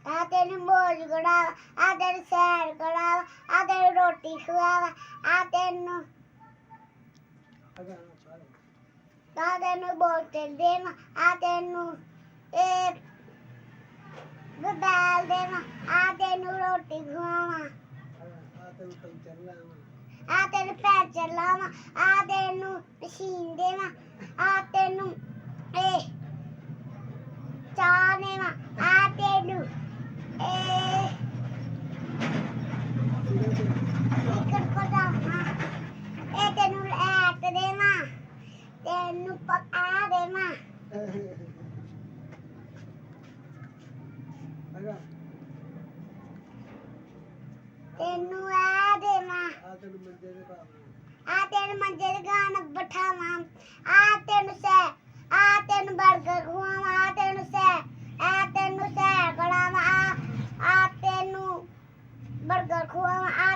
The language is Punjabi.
ਆ ਤੈਨੂੰ ਮੋਜ ਕਰਾਵਾ ਆ ਤੈਨੂੰ ਸੈਰ ਕਰਾਵਾ ਆ ਤੈਨੂੰ ਰੋਟੀ ਖਵਾਵਾ ਆ ਤੈਨੂੰ ਆ ਤੈਨੂੰ ਬੋਤਲ ਦੇਵਾਂ ਆ ਤੈਨੂੰ ਇਹ ਗਦਾਲ ਦੇਵਾਂ ਆ ਤੈਨੂੰ ਰੋਟੀ ਖਵਾਵਾਂ ਆ ਤੈਨੂੰ ਪੈਂਚਰ ਲਾਵਾਂ ਆ ਤੈਨੂੰ ਮਸ਼ੀਨ ਦੇਵਾਂ ਆ ਤੈਨੂੰ ਇਹ ਚਾਹ ਦੇਵਾਂ ਆ ਤੈਨੂੰ ਇਹ ਸਿੱਕਰ ਪਜਾਮਾ ਇਹ ਤੈਨੂੰ ਐਟ ਦੇਵਾਂ ਤੈਨੂੰ ਪਕਾ ਦੇਵਾਂ ਤੈਨੂੰ ਆ ਦੇਵਾਂ ਆ ਤੈਨੂੰ ਮੰਜੇ ਤੇ ਗਾਣਾ ਬਿਠਾਵਾਂ ਆ ਤੈਨੂੰ ਬਰਗਰ ਖਵਾਵਾਂ ਆ ਤੈਨੂੰ ਸੈਰ ਕਰਾਵਾਂ ਆ ਤੈਨੂੰ ਬਰਗਰ ਖਵਾਵਾਂ ਆ